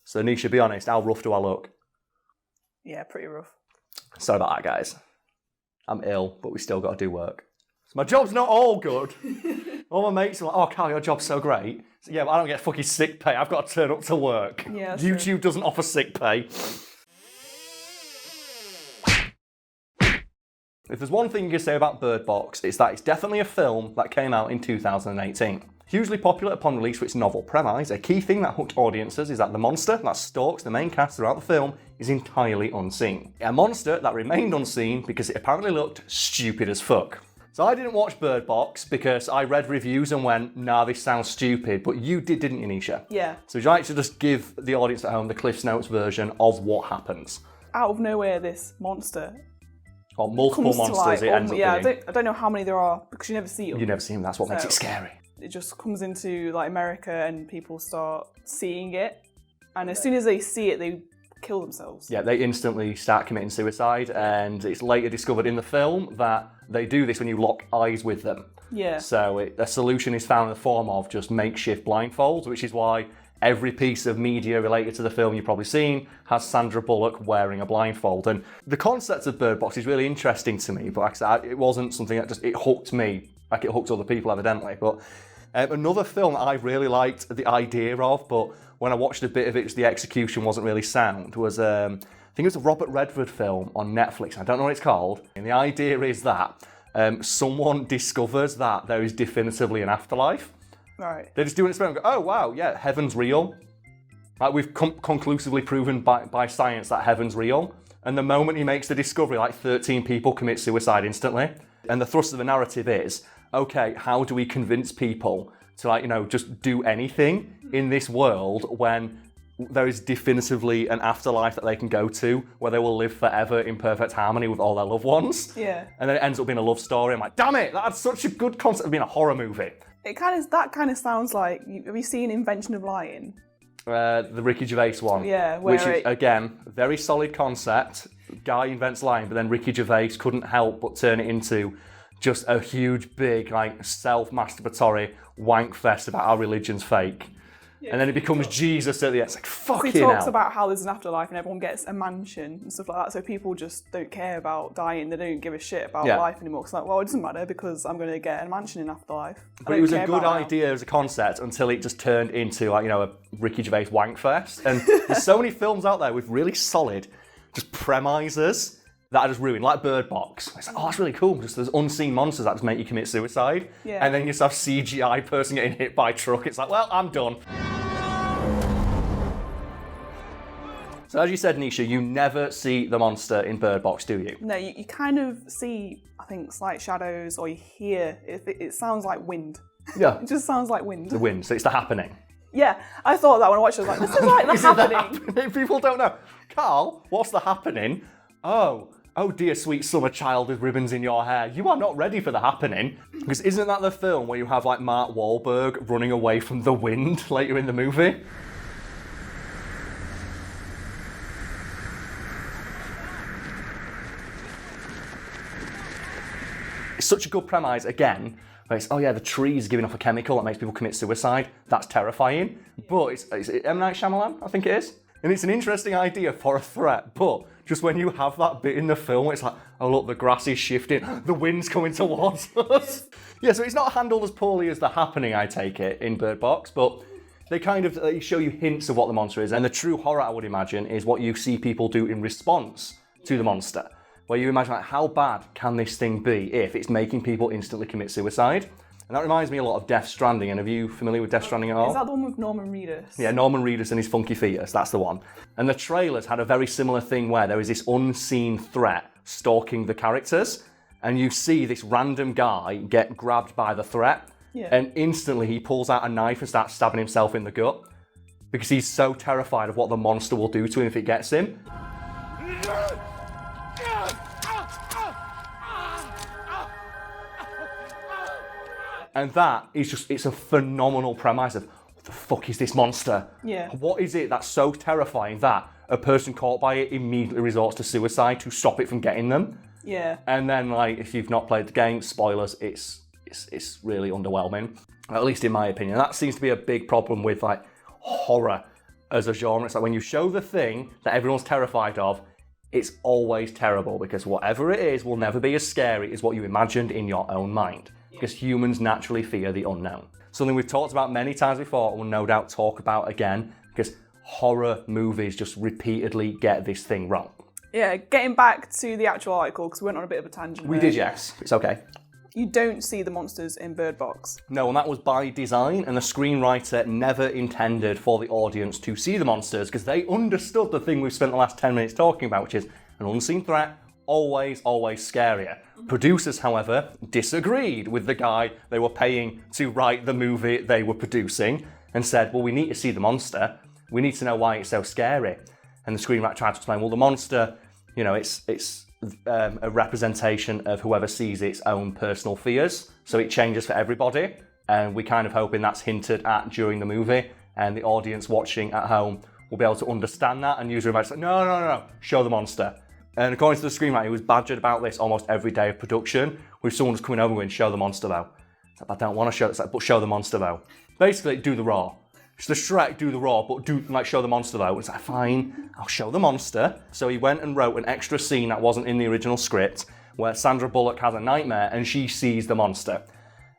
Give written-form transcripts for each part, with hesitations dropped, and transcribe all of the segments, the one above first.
So Nisha, be honest, how rough do I look? Yeah, pretty rough. Sorry about that, guys. I'm ill, but we still got to do work. So my job's not all good. All my mates are like, oh, Karl, your job's so great. So, yeah, but I don't get fucking sick pay. I've got to turn up to work. Yeah, YouTube doesn't offer sick pay. If there's one thing you can say about Bird Box, it's that it's definitely a film that came out in 2018. Hugely popular upon release for its novel premise, a key thing that hooked audiences is that the monster that stalks the main cast throughout the film is entirely unseen. A monster that remained unseen because it apparently looked stupid as fuck. So I didn't watch Bird Box because I read reviews and went, nah, this sounds stupid, but you did, didn't you, Nisha? Yeah. So would you like to just give the audience at home the Cliff's Notes version of what happens? Out of nowhere, this monster Or multiple monsters it ends up being. I don't know how many there are because you never see them. You never see them, that's what makes it scary. It just comes into like America and people start seeing it, and as soon as they see it, they kill themselves. Yeah, they instantly start committing suicide, and it's later discovered in the film that they do this when you lock eyes with them. Yeah. So a solution is found in the form of just makeshift blindfolds, which is why every piece of media related to the film you've probably seen has Sandra Bullock wearing a blindfold. And the concept of Bird Box is really interesting to me, but like I said, it wasn't something that it hooked me, like it hooked other people evidently. But another film that I really liked the idea of, but when I watched a bit of it, the execution wasn't really sound, was I think it was a Robert Redford film on Netflix. I don't know what it's called. And the idea is that someone discovers that there is definitively an afterlife. Right. They just do an experiment and go, oh wow, yeah, heaven's real. Like we've conclusively proven by science that heaven's real. And the moment he makes the discovery, like 13 people commit suicide instantly. And the thrust of the narrative is, okay, how do we convince people to just do anything in this world when there is definitively an afterlife that they can go to where they will live forever in perfect harmony with all their loved ones? Yeah. And then it ends up being a love story. I'm like, damn it, that's such a good concept of being a horror movie. That kind of sounds like, have you seen Invention of Lying? The Ricky Gervais one. Yeah. Which is, again, very solid concept. Guy invents lying, but then Ricky Gervais couldn't help but turn it into just a huge, big, self-masturbatory wank fest about how religion's fake. Yeah, and then it becomes Jesus at the end. It's like, fucking hell. He talks about how there's an afterlife and everyone gets a mansion and stuff like that, so people just don't care about dying. They don't give a shit about life anymore. It's like, well, it doesn't matter because I'm going to get a mansion in afterlife. But it was a good idea as a concept until it just turned into, a Ricky Gervais wank fest. And there's so many films out there with really solid just premises that are just ruined, like Bird Box. It's like, oh, that's really cool. Just there's unseen monsters that just make you commit suicide. Yeah. And then you just have CGI person getting hit by a truck. It's like, well, I'm done. So as you said, Nisha, you never see the monster in Bird Box, do you? No, you kind of see, I think, slight shadows, or you hear, it sounds like wind. Yeah. It just sounds like wind. The wind, so it's The Happening. Yeah, I thought that when I watched it. I was like, this is like The Happening. People don't know. Karl, what's The Happening? Oh dear sweet summer child with ribbons in your hair, you are not ready for The Happening. Because isn't that the film where you have Mark Wahlberg running away from the wind later in the movie? It's such a good premise, again, where it's, oh yeah, the tree's giving off a chemical that makes people commit suicide. That's terrifying. But it's M. Night Shyamalan, I think it is. And it's an interesting idea for a threat, but just when you have that bit in the film, it's like, oh look, the grass is shifting, the wind's coming towards us. Yeah, so it's not handled as poorly as The Happening, I take it, in Bird Box, but they show you hints of what the monster is. And the true horror, I would imagine, is what you see people do in response to the monster. Where you imagine, how bad can this thing be if it's making people instantly commit suicide? And that reminds me a lot of Death Stranding. And are you familiar with Death Stranding at all? Is that the one with Norman Reedus? Yeah, Norman Reedus and his funky fetus, that's the one. And the trailers had a very similar thing where there is this unseen threat stalking the characters, and you see this random guy get grabbed by the threat, and instantly he pulls out a knife and starts stabbing himself in the gut, because he's so terrified of what the monster will do to him if it gets him. And that is just, it's a phenomenal premise of, what the fuck is this monster? Yeah. What is it that's so terrifying that a person caught by it immediately resorts to suicide to stop it from getting them? Yeah. And then, if you've not played the game, spoilers, it's really underwhelming. At least in my opinion. That seems to be a big problem with, horror as a genre. It's like when you show the thing that everyone's terrified of, it's always terrible because whatever it is will never be as scary as what you imagined in your own mind. Because humans naturally fear the unknown. Something we've talked about many times before and will no doubt talk about again, because horror movies just repeatedly get this thing wrong. Yeah, getting back to the actual article, because we went on a bit of a tangent. We did, yes. It's okay. You don't see the monsters in Bird Box. No, and that was by design, and the screenwriter never intended for the audience to see the monsters, because they understood the thing we've spent the last 10 minutes talking about, which is an unseen threat, always scarier. Producers, however, disagreed with the guy they were paying to write the movie they were producing, and said, well, we need to see the monster. We need to know why it's so scary. And the screenwriter tried to explain, well, the monster, you know, it's a representation of whoever sees its own personal fears, so it changes for everybody. And we kind of hoping that's hinted at during the movie, and the audience watching at home will be able to understand that and use their advice like, no, show the monster. And according to the screenwriter, he was badgered about this almost every day of production, with someone just coming over and show the monster though. It's like, I don't want to show it, but show the monster though. Basically, do the raw. It's the Shrek, do the raw, but show the monster though. It's like, fine, I'll show the monster. So he went and wrote an extra scene that wasn't in the original script, where Sandra Bullock has a nightmare and she sees the monster.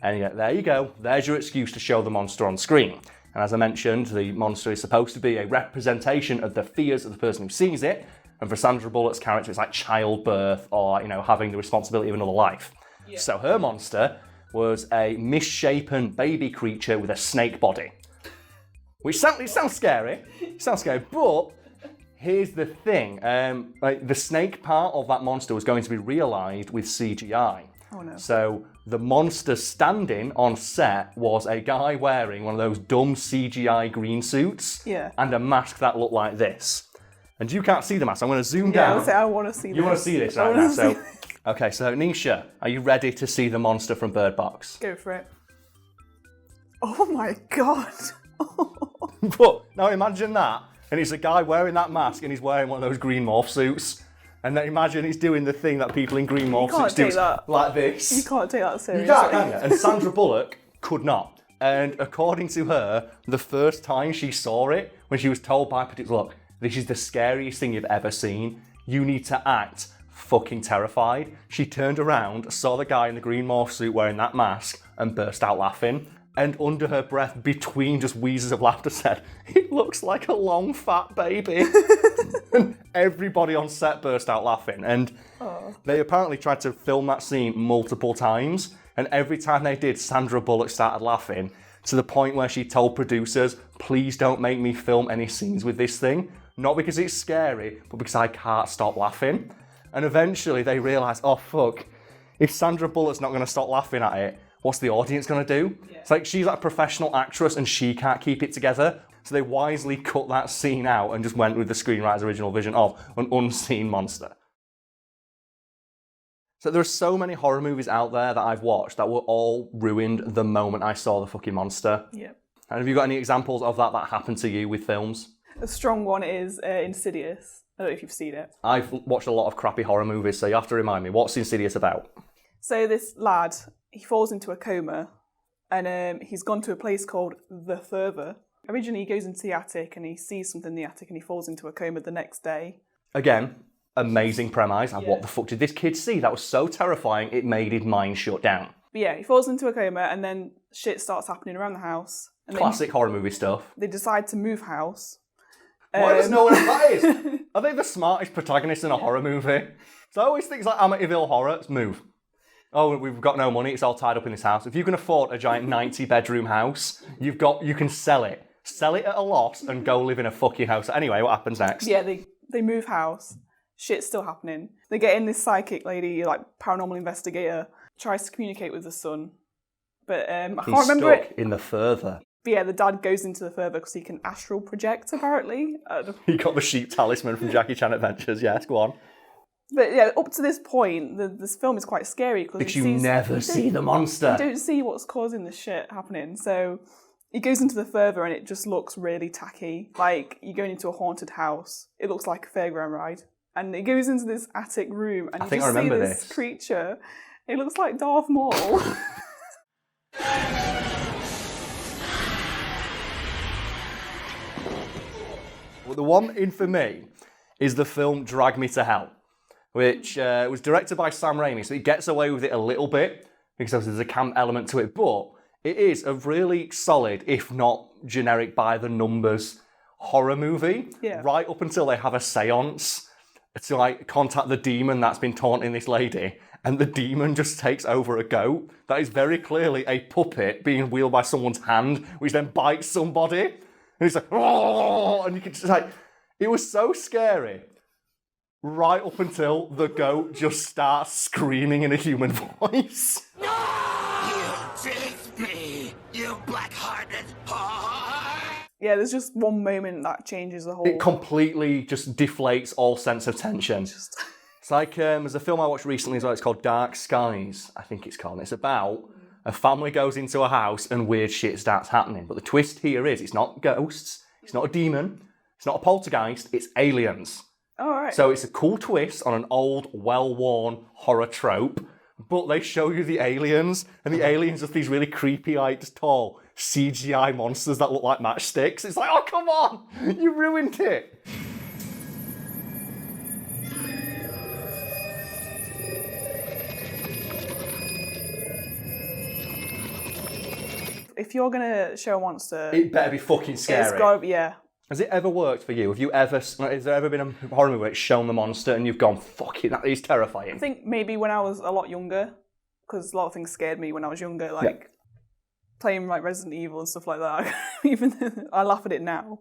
And yeah, there you go, there's your excuse to show the monster on screen. And as I mentioned, the monster is supposed to be a representation of the fears of the person who sees it. And for Sandra Bullock's character, it's like childbirth or, you know, having the responsibility of another life. Yeah. So her monster was a misshapen baby creature with a snake body. Which sounds scary. But here's the thing. The snake part of that monster was going to be realised with CGI. Oh no. So the monster standing on set was a guy wearing one of those dumb CGI green suits. Yeah. And a mask that looked like this. And you can't see the mask. I'm going to zoom down. I want to see this. You want to see this right now. So, okay, so Nisha, are you ready to see the monster from Bird Box? Go for it. Oh my god. But now imagine that, and it's a guy wearing that mask, and he's wearing one of those green morph suits. And then imagine he's doing the thing that people in green morph suits do, like this. You can't take that seriously. You can't, can you? And Sandra Bullock could not. And according to her, the first time she saw it, when she was told by producers, look, this is the scariest thing you've ever seen. You need to act fucking terrified. She turned around, saw the guy in the green morph suit wearing that mask, and burst out laughing. And under her breath, between just wheezes of laughter, said, it looks like a long fat baby. And everybody on set burst out laughing. And they apparently tried to film that scene multiple times. And every time they did, Sandra Bullock started laughing to the point where she told producers, please don't make me film any scenes with this thing. Not because it's scary, but because I can't stop laughing. And eventually they realised, oh fuck, if Sandra Bullock's not going to stop laughing at it, what's the audience going to do? Yeah. It's like she's like a professional actress and she can't keep it together. So they wisely cut that scene out and just went with the screenwriter's original vision of an unseen monster. So there are so many horror movies out there that I've watched that were all ruined the moment I saw the fucking monster. Yeah. And have you got any examples of that happened to you with films? A strong one is Insidious. I don't know if you've seen it. I've watched a lot of crappy horror movies, so you have to remind me, what's Insidious about? So this lad, he falls into a coma, and he's gone to a place called The Further. Originally, he goes into the attic, and he sees something in the attic, and he falls into a coma the next day. Again, amazing premise. Yeah. What the fuck did this kid see? That was so terrifying, it made his mind shut down. But yeah, he falls into a coma, and then shit starts happening around the house. And classic horror movie stuff. They decide to move house. Why does no one know that is? Are they the smartest protagonists in a horror movie? So I always think it's like Amityville Horror, let's move. Oh, we've got no money, it's all tied up in this house. If you can afford a giant 90-bedroom house, you can sell it. Sell it at a loss and go live in a fucking house. Anyway, what happens next? Yeah, they move house. Shit's still happening. They get in this psychic lady, like paranormal investigator, tries to communicate with the son. But I can't remember it. He's stuck in the Further. But yeah, the dad goes into the Further because he can astral project, apparently. He got the sheep talisman from Jackie Chan Adventures, yes, go on. But yeah, up to this point, this film is quite scary because you never see the monster. You don't see what's causing this shit happening. So he goes into the Further and it just looks really tacky. Like you're going into a haunted house. It looks like a fairground ride. And it goes into this attic room and you just see this creature. It looks like Darth Maul. Well, the one in for me is the film Drag Me to Hell, which was directed by Sam Raimi, so he gets away with it a little bit because there's a camp element to it, but it is a really solid, if not generic by the numbers, horror movie, right up until they have a seance to like contact the demon that's been taunting this lady, and the demon just takes over a goat that is very clearly a puppet being wheeled by someone's hand, which then bites somebody, and it's like, oh, and you can just like, it was so scary, right up until the goat just starts screaming in a human voice. You teased me, you black-hearted whore! Yeah, there's just one moment that changes the whole... It completely just deflates all sense of tension. It's like, there's a film I watched recently as well, it's called Dark Skies, I think it's called. It's about a family goes into a house and weird shit starts happening. But the twist here is, it's not ghosts, it's not a demon, it's not a poltergeist, it's aliens. Oh, right. So it's a cool twist on an old, well-worn horror trope, but they show you the aliens, and the aliens are these really creepy, like, just tall CGI monsters that look like matchsticks. It's like, oh, come on! You ruined it! If you're gonna show a monster... It better be fucking scary. It's gotta be, yeah. Has it ever worked for you? Has there ever been a horror movie where it's shown the monster and you've gone, fuck it, that is terrifying? I think maybe when I was a lot younger, because a lot of things scared me when I was younger, like playing like Resident Evil and stuff like that. Even I laugh at it now.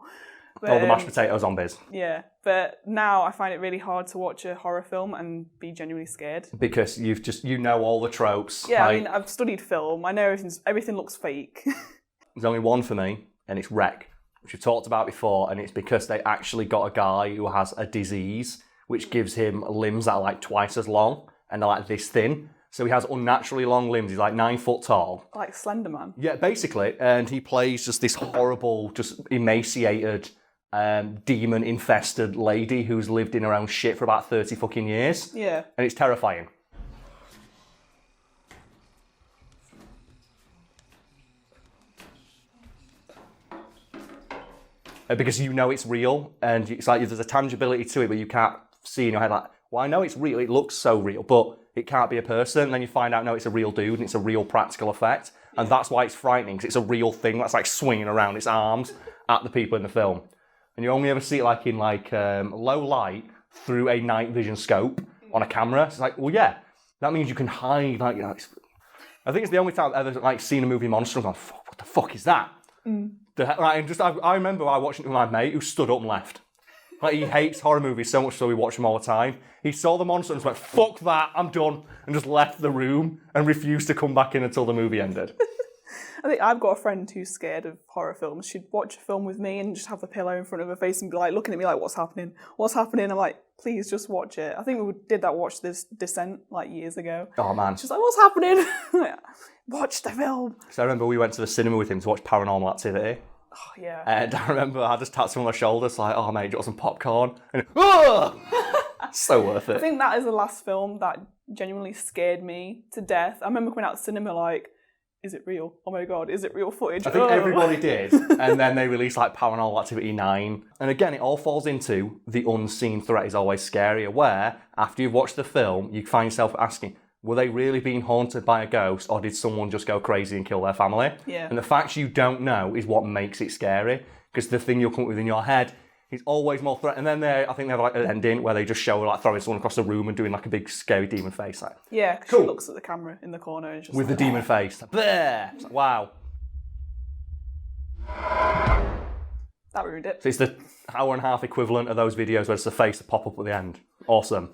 But, the mashed potato zombies. Yeah, but now I find it really hard to watch a horror film and be genuinely scared. Because you know all the tropes. Yeah, like, I mean, I've studied film. I know everything looks fake. There's only one for me, and it's Wreck, which we've talked about before, and it's because they actually got a guy who has a disease which gives him limbs that are like twice as long, and they're like this thin. So he has unnaturally long limbs. He's like 9 foot tall. Like Slender Man. Yeah, basically. And he plays just this horrible, just emaciated, demon-infested lady who's lived in her own shit for about 30 fucking years. Yeah. And it's terrifying. Because you know it's real, and it's like there's a tangibility to it, but you can't see in your head like, well, I know it's real, it looks so real, but it can't be a person. And then you find out, no, it's a real dude, and it's a real practical effect. And that's why it's frightening, because it's a real thing that's like swinging around its arms at the people in the film. And you only ever see it like in like low light through a night vision scope on a camera. So it's like, well, yeah, that means you can hide. Like, you know, I think it's the only time I've ever like seen a movie monster and gone, what the fuck is that? I remember I watched it with my mate who stood up and left. Like, he hates horror movies so much so we watch them all the time. He saw the monster and just went, fuck that, I'm done, and just left the room and refused to come back in until the movie ended. I think I've got a friend who's scared of horror films. She'd watch a film with me and just have the pillow in front of her face and be like looking at me like, what's happening? What's happening? I'm like, please just watch it. I think we did that watch this Descent like years ago. Oh man. She's like, what's happening? Watch the film. So I remember we went to the cinema with him to watch Paranormal Activity. Oh, yeah. And I remember I just tapped him on the shoulders like, oh mate, do you want some popcorn? And so worth it. I think that is the last film that genuinely scared me to death. I remember coming out of the cinema like, is it real? Oh my god, is it real footage? I think everybody did. And then they released like Paranormal Activity 9. And again, it all falls into the unseen threat is always scarier, where after you've watched the film, you find yourself asking, were they really being haunted by a ghost, or did someone just go crazy and kill their family? Yeah. And the fact you don't know is what makes it scary, because the thing you'll come up with in your head is always more threat. And then I think they have like an ending where they just show like throwing someone across the room and doing like a big scary demon face. Like, yeah, because she looks at the camera in the corner and just with like, the demon face. Like, bleh! It's like, wow. That ruined it. So it's the hour and a half equivalent of those videos where it's the face that pop up at the end. Awesome.